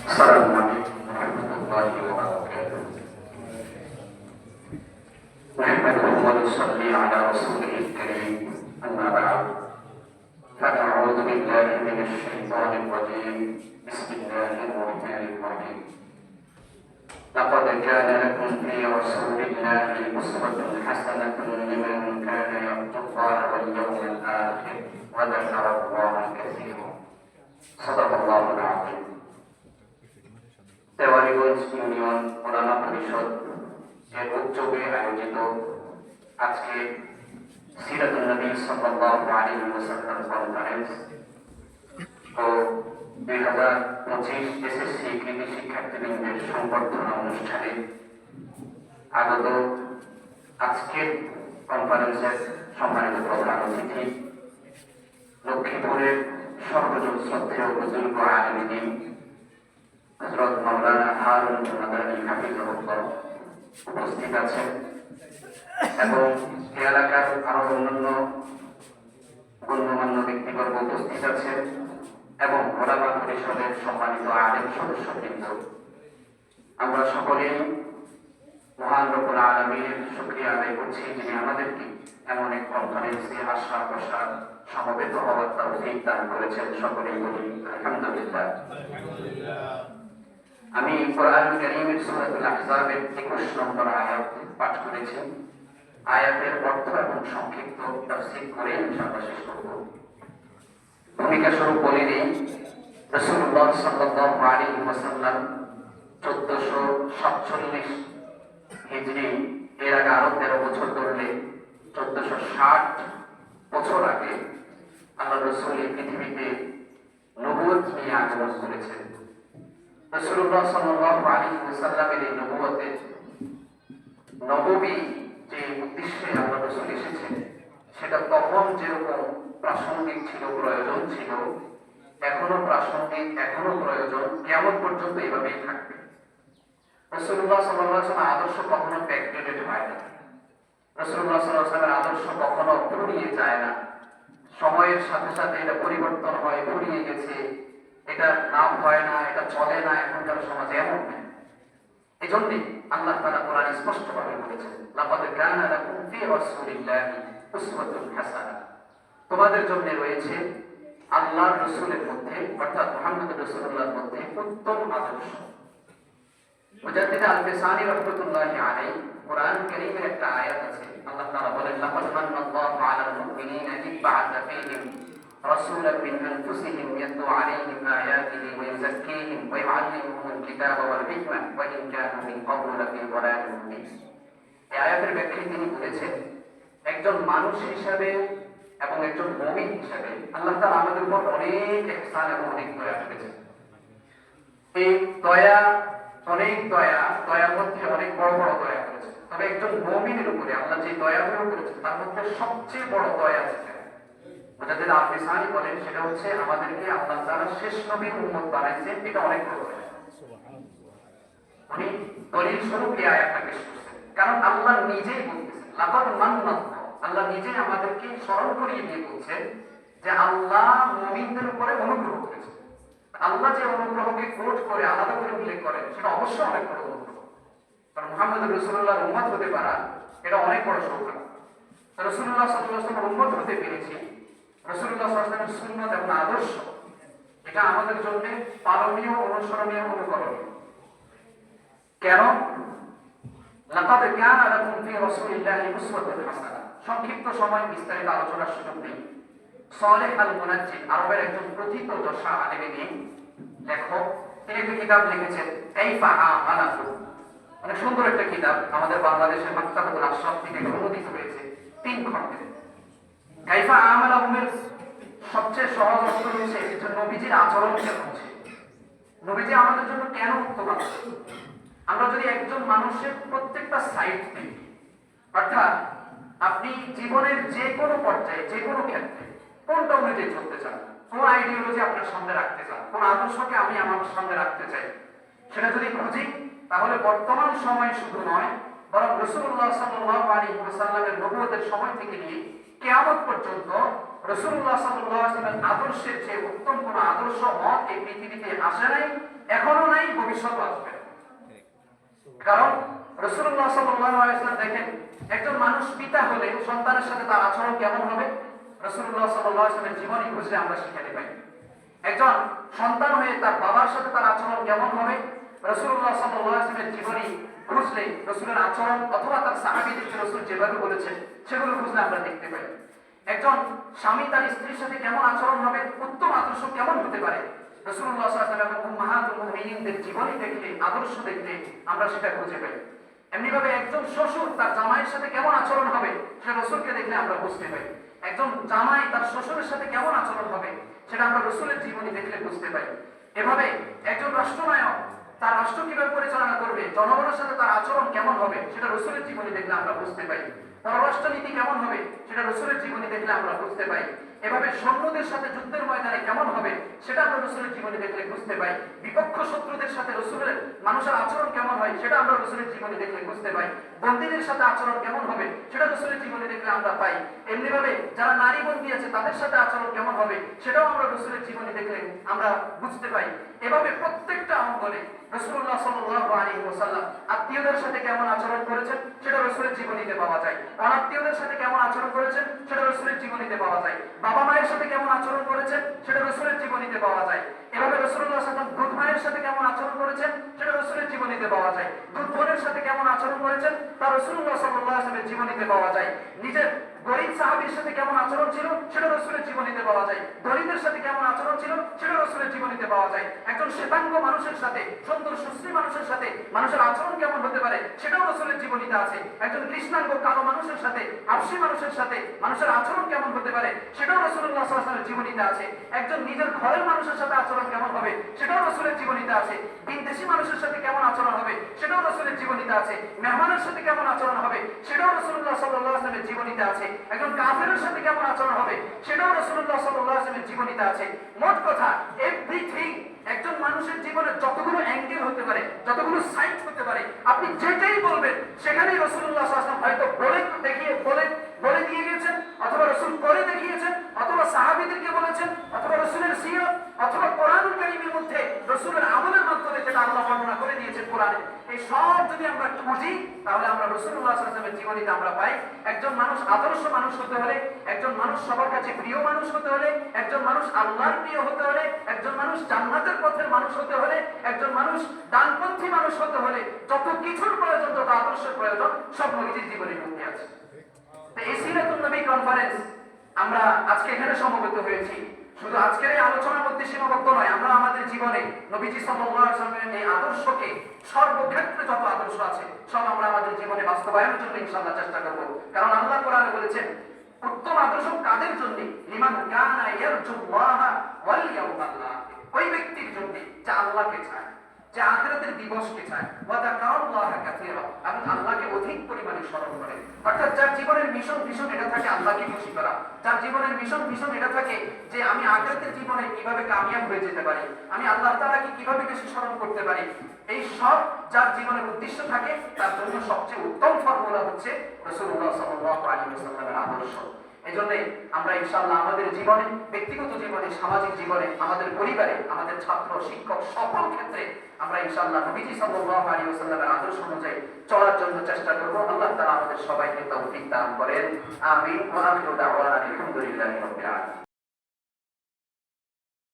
السلام عليكم ورحمة الله وبركاته. نحمده ونصلي على رسوله الكريم، أما بعد، فأعوذ بالله من الشيطان الرجيم. بسم الله الرحمن الرحيم. لقد كان لكم في رسول الله أسوة حسنة لمن كان يرجو الله واليوم الآخر وذكر الله كثيرا. صدق الله العظيم. দেওয়ানিগঞ্জ union ওলামা পরিষদ এর উদ্যোগে আয়োজিত আজকে সিরাতুন নবী সাল্লাল্লাহু আলাইহি ওয়াসাল্লাম কনফারেন্স ও 2025 এসএসসি কৃতি শিক্ষার্থীদের সংবর্ধনা অনুষ্ঠানে আগত আজকের কনফারেন্সের সম্মানিত প্রধান অতিথি লক্ষ্মীপুরের সর্বজন শ্রদ্ধেয় বুজুর্গ আলেম দ্বীন হযরত মাওলানা হারুন মাদানী হাফিজাহুল্লাহ উপস্থিত আছেন এবং এই এলাকার আরো অন্যান্য গণ্যমান্য ব্যক্তিবর্গ উপস্থিত আছেন এবং ওলামা পরিষদের সম্মানিত আলেম সদস্যবৃন্দ। আমরা সকলেই মহান রব্বুল আলামিনের শুকরিয়া আদায় করছি, যিনি আমাদেরকে এমন এক কনফারেন্সে আসা বসা সমবেত হওয়ার তৌফিক দান করেছেন। সকলেই বলি আলহামদুলিল্লাহ। আমি কোরআন কারীমের সূরাতুল আহজাবের 21 নম্বর আয়াত পাঠ করেছি। আয়াতের অর্থ এবং সংক্ষিপ্ত তাফসীর করে ইনশাআল্লাহ শেষ করব। ভূমিকা স্বরূপ বলে দিই, রাসূলুল্লাহ সাল্লাল্লাহু আলাইহি ওয়াসাল্লাম 1447 হিজরি, এর আগে আরো 13 বছর ধরলে 1460 বছর আগে আল্লাহ রাসূল এই পৃথিবীতে নবুয়ত নিয়ে আগমন করেছেন। রাসূলুল্লাহ সাল্লাল্লাহু আলাইহি ওয়াসাল্লামের এই নবুয়তের নববী যে উদ্দেশ্যে আল্লাহ রাসূল এসেছেন, সেটা তখন যেরকম প্রাসঙ্গিক ছিল, প্রয়োজন ছিল, এখনো প্রাসঙ্গিক, এখনো প্রয়োজন, কিয়ামত পর্যন্ত এভাবেই থাকবে। রাসূলুল্লাহ সাল্লাল্লাহু আলাইহি ওয়াসাল্লামের আদর্শ কখনো ব্যাকডেটেড হয় না। রাসূলুল্লাহ সাল্লাল্লাহু আলাইহি ওয়াসাল্লামের আদর্শ কখনো ফুরিয়ে যায় না। সময়ের সাথে সাথে এটা পরিবর্তন হয়, ফুরিয়ে গেছে, এটা নাম হয় না, এটা চলে না এখনকার সমাজে, এমন না। এই জন্যই আল্লাহ তাআলা কোরআনে স্পষ্টভাবে বলেছেন, লাকাদ কানা লাকুম ফি রাসূলিল্লাহি উসওয়াতুন হাসানাহ। তোমাদের জন্য রয়েছে আল্লাহর রাসূলের মধ্যে, অর্থাৎ মুহাম্মদ রাসূলুল্লাহর মধ্যে উত্তম আদর্শ। মুজাদ্দিদ আল-ফিসানি রাহমাতুল্লাহি আলাইহি কোরআন কারীমের একটা আয়াত আছে, আল্লাহ তাআলা বলেন, লাকাদ মান্নাল্লাহু আলাল মুমিনিনা ইয বা'আথা ফীহিম রাসূলান মিন আনফুসিহিম ইয়াতলু আলাইহিম আয়াতিহি ওয়া ইউযাক্কিহিম ওয়া ইউআল্লিমুহুমুল কিতাবা ওয়াল হিকমা ওয়া ইন কানু মিন ক্বাবলু লাফী দালালিন মুবিন। এই আয়াতের ব্যাখ্যায় তিনি বলেছেন, একজন মানুষ হিসাবে এবং একজন মুমিন হিসাবে আল্লাহ তাআলা আমাদের উপর অনেক ইহসান এবং অনেক দয়া করেছেন। এই দয়া, অনেক দয়া, দয়ার মধ্যে অনেক বড় বড় দয়া করেছেন। তবে একজন মুমিনের উপরে আল্লাহ যে দয়াগুলো করেছেন, তার মধ্যে সবচেয়ে বড় দয়া যেটা মুজাদ্দিদ আল-ফিসানি বলেন, সেটা হচ্ছে আমাদেরকে আল্লাহ তাআলা শেষ নবীর উম্মত বানাইছেন। এটা অনেক বড় দয়া। উনি দলিল স্বরূপ এই আয়াতটা পেশ করেছেন, কারণ আল্লাহ নিজেই বলতেছেন, লাকাদ মান্নাল্লাহ, আল্লাহ নিজেই আমাদেরকে স্মরণ করিয়ে দিয়ে বলছেন যে আল্লাহ মুমিনদের উপরে অনুগ্রহ করেছেন। আল্লাহ যে অনুগ্রহকে কোট করে আলাদা করে উল্লেখ করেন, সেটা অবশ্যই অনেক বড় অনুগ্রহ। কারণ মুহাম্মদ রাসূলুল্লাহর উম্মত হতে পারা এটা অনেক বড় সৌভাগ্য। রাসূলুল্লাহ সাল্লাল্লাহু আলাইহি ওয়াসাল্লামের উম্মত হতে পেরেছি, রাসূলুল্লাহ সাল্লাল্লাহু আলাইহি ওয়াসাল্লামের সুন্নাত এবং আদর্শ এটা আমাদের জন্য পালনীয়, অনুসরণীয়, অনুকরণীয়। কেন? লাকাদ কানা লাকুম ফি রাসূলিল্লাহি উসওয়াতুন হাসানাহ। সংক্ষিপ্ত সময় বিস্তারিত আলোচনার সুযোগ নেই। সালেহ আল-মুনাজ্জিদ, আরবের একজন প্রথিত যশা আলেম দ্বীন, লেখক, তিনি একটা কিতাব লিখেছেন, কাইফা আমালাতু। অনেক সুন্দর একটা কিতাব, আমাদের বাংলাদেশের মাকতাবুল আশরাফ থেকে অনুদিত হয়েছে 3 খণ্ডে। কাইফা আমালাহুমের সবচেয়ে সহজ অর্থ হচ্ছে যে নবীজির আচরণ কেমন ছিল, নবীজি আমাদের জন্য কেন উত্তম আদর্শ। আমরা যদি একজন মানুষের প্রত্যেকটা সাইড দেখি, অর্থাৎ আপনি জীবনের যে কোনো পর্যায়ে, যে কোনো ক্ষেত্রে কোনটা অনুযায়ী চলতে চান, কোন আইডিওলজি আপনার সামনে রাখতে চান, কোন আদর্শকে আমি আমার সামনে রাখতে চাই, সেটা যদি খুঁজি, তাহলে বর্তমান সময় শুধু নয়, বরং রাসূলুল্লাহ সাল্লাল্লাহু আলাইহি ওয়াসাল্লামের নবুয়তের সময় থেকে নিয়ে কিয়ামত পর্যন্ত রাসূলুল্লাহ সাল্লাল্লাহু আলাইহি ওয়াসাল্লামের আদর্শের চেয়ে উত্তম কোন আদর্শ মত এই পৃথিবীতে আসে নাই, এখনো নাই, ভবিষ্যৎ আসবে। কারণ রাসূলুল্লাহ সাল্লাল্লাহু আলাইহি ওয়াসাল্লাম দেখেন, একজন মানুষ পিতা হলে সন্তানের সাথে তার আচরণ কেমন হবে রাসূলুল্লাহ সাল্লাল্লাহু আলাইহি ওয়াসাল্লামের জীবনী খুঁজলে আমরা শিখতে পাই। একজন সন্তান হয়ে তার বাবার সাথে তার আচরণ কেমন হবে রাসূলুল্লাহ সাল্লাল্লাহু আলাইহি ওয়াসাল্লামের জীবনী খুঁজলে, রাসূলের আচরণ অথবা তার সাহাবীদেরকে রাসূল যেভাবে বলেছেন সেগুলো খুঁজলে আমরা দেখতে পাই। একজন স্বামী তার স্ত্রীর সাথে কেমন আচরণ হবে, উত্তম আদর্শ কেমন হতে পারে, রাসূলুল্লাহ সাল্লাল্লাহু আলাইহি ওয়াসাল্লাম উম্মাহাতুল মুমিনিনদের জীবনী দেখলে, আদর্শ দেখলে আমরা সেটা খুঁজে পাই। এমনি ভাবে একজন শ্বশুর তার জামাইয়ের সাথে কেমন আচরণ হবে সেটা রাসূলকে দেখলে আমরা বুঝতে পাই। একজন জামাই তার শ্বশুরের সাথে কেমন আচরণ হবে সেটা আমরা রাসূলের জীবনী দেখলে বুঝতে পাই। এভাবে একজন রাষ্ট্রনায়ক তার রাষ্ট্র কিভাবে পরিচালনা করবে, জনগণের সাথে তার আচরণ কেমন হবে সেটা রাসূলের জীবনী দেখলে আমরা বুঝতে পাই। পররাষ্ট্রনীতি কেমন হবে সেটা রাসূলের জীবনী দেখলে আমরা বুঝতে পাই। এভাবে সৈন্যদের সাথে যুদ্ধের ময়দানে কেমন হবে সেটা আমরা রাসূলের জীবনী দেখলে বুঝতে পাই। বিপক্ষ শত্রুদের সাথে রাসূলের মানুষের আচরণ কেমন হয় সেটা আমরা রাসূলের জীবনী দেখলে বুঝতে পাই। বন্দীদের সাথে আচরণ কেমন হবে সেটা রাসূলের জীবনী দেখলে আমরা পাই। এমনি ভাবে যারা নারী বন্দী আছে তাদের সাথে আচরণ কেমন হবে সেটাও আমরা রাসূলের জীবনী দেখলে আমরা বুঝতে পাই। এভাবে প্রত্যেকটা অঙ্গনে রাসূলুল্লাহ সাল্লাল্লাহু আলাইহি ওয়াসাল্লাম আত্মীয়দের সাথে কেমন আচরণ করেছেন সেটা রাসূলের জীবনীতে পাওয়া যায়। অনাত্মীয়দের সাথে কেমন আচরণ করেছেন সেটা রাসূলের জীবনীতে পাওয়া যায়। বাবা মায়ের সাথে কেমন আচরণ করেছেন সেটা রাসূলের জীবনীতে পাওয়া যায়। এভাবে রাসূলুল্লাহ সাল্লাল্লাহু আলাইহি ওয়াসাল্লাম দুধ মায়ের সাথে কেমন আচরণ করেছেন সেটা রাসূলের জীবনীতে পাওয়া যায়। দুধ বোনের সাথে কেমন আচরণ করেছেন তা রাসূলুল্লাহ সাল্লাল্লাহু আলাইহি ওয়াসাল্লামের জীবনীতে পাওয়া যায়। নিজের গরীব সাহাবীর সাথে কেমন আচরণ ছিল সেটা রাসূলের জীবনীতে পাওয়া যায়। দরিদ্রের সাথে কেমন আচরণ ছিল সেটা রাসূলের জীবনীতে পাওয়া যায়। একজন শ্বেতাঙ্গ মানুষের সাথে, সুন্দর সুশ্রী মানুষের সাথে মানুষের আচরণ কেমন হতে পারে সেটাও রাসূলের জীবনীতে আছে। একজন কৃষ্ণাঙ্গ কালো মানুষের সাথে, আবশী মানুষের সাথে মানুষের আচরণ কেমন হতে পারে সেটাও রাসূলুল্লাহ সাল্লাল্লাহু আলাইহি ওয়াসাল্লামের জীবনীতে আছে। একজন নিজের ঘরের মানুষের সাথে আচরণ কেমন হবে সেটাও রাসূলের জীবনীতে আছে। বিদেশি মানুষের সাথে কেমন আচরণ হবে সেটাও রাসূলের জীবনীতে আছে। মেহমানের সাথে কেমন আচরণ হবে সেটাও রাসূলুল্লাহ সাল্লাল্লাহু আলাইহি ওয়াসাল্লামের জীবনীতে আছে। একজন কাফেরের সাথে কেমন আচরণ হবে সেটাও রাসূলুল্লাহ সাল্লাল্লাহু আলাইহি ওয়াসাল্লামের জীবনীতে আছে। মোট কথা এভরিথিং, একজন মানুষের জীবনে যতগুলো অ্যাঙ্গেল হতে পারে, যতগুলো সাইড হতে পারে, আপনি যেটাই বলবেন সেখানেই রাসূলুল্লাহ সাল্লাল্লাহু আলাইহি ওয়াসাল্লাম হয়তো বলে দিয়ে গেছেন, অথবা রাসূল করে দেখিয়েছেন, অথবা সাহাবীদেরকে বলেছেন, অথবা রাসূলের সিরাত অথবা কোরআনুল কারীমের মধ্যে রাসূলের আমলের মাধ্যমে যেটা আল্লাহ বর্ণনা করে দিয়েছেন কোরআনে, এই সব যদি আমরা খুঁজি তাহলে আমরা রাসূলুল্লাহ সাল্লাল্লাহু আলাইহি ওয়াসাল্লামের জীবনীতে আমরা পাই। একজন মানুষ আদর্শ মানুষ হতে হলে, একজন মানুষ সবার কাছে প্রিয় মানুষ হতে হলে, একজন মানুষ আল্লাহর প্রিয় হতে হলে, একজন মানুষ জান্নাতের পথের মানুষ হতে হলে, একজন মানুষ ডানপন্থী মানুষ হতে হলে যত কিছুর প্রয়োজন, যত আদর্শের প্রয়োজন সব নবীজির জীবনের মধ্যে আছে। এই সিরাতুন নবী কনফারেন্স আমরা আজকে এখানে সমবেত হয়েছি। শুধু আজকের এই আলোচনার মধ্যে সীমাবদ্ধ নয়, আমরা আমাদের জীবনে নবীজি সাল্লাল্লাহু আলাইহি ওয়াসাল্লামের এই আদর্শকে সর্বক্ষেত্রে যত আদর্শ আছে সব আমরা আমাদের জীবনে বাস্তবায়নের জন্য ইনশাআল্লাহ চেষ্টা করব। কারণ আল্লাহ কোরআনে বলেছেন উত্তম আদর্শ কাদের জন্য, লিমান কানা ইয়ারজুল্লাহ ওয়াল ইয়াউমাল আখির, ওই ব্যক্তির জন্য যে আল্লাহকে চায়, যে আখিরাতের দিবসকে চায়, ওয়া যাকারাল্লাহ কাসীরা, এবং আল্লাহকে অধিক পরিমাণে স্মরণ করে। অর্থাৎ যার জীবনের মিশন এটা থাকে আল্লাহকে খুশি করা, যার জীবনের মিশন এটা থাকে যে আমি আখিরাতের জীবনে কিভাবে কামিয়াব হয়ে যেতে পারি, আমি আল্লাহ তাআলাকে কিভাবে বেশি স্মরণ করতে পারি, এই সব যার জীবনের উদ্দেশ্য থাকে তার জন্য সবচেয়ে উত্তম ফর্মুলা হচ্ছে রাসূলুল্লাহ সাল্লাল্লাহু আলাইহি ওয়াসাল্লামের আদর্শ। এজন্য আমরা ইনশাআল্লাহ আমাদের জীবনে, ব্যক্তিগত জীবনে, সামাজিক জীবনে, আমাদের পরিবারে, আমাদের ছাত্র শিক্ষক সকল ক্ষেত্রে আমরা ইনশাআল্লাহ নবীজি সাল্লাল্লাহু আলাইহি ওয়াসাল্লামের আদর্শ অনুযায়ী চলার জন্য চেষ্টা করব। আল্লাহ তাআলা আমাদের সবাইকে তৌফিক দান করেন। আমিন। ওয়া আখিরু দাওয়ানা আলহামদুলিল্লাহি রাব্বিল আলামিন।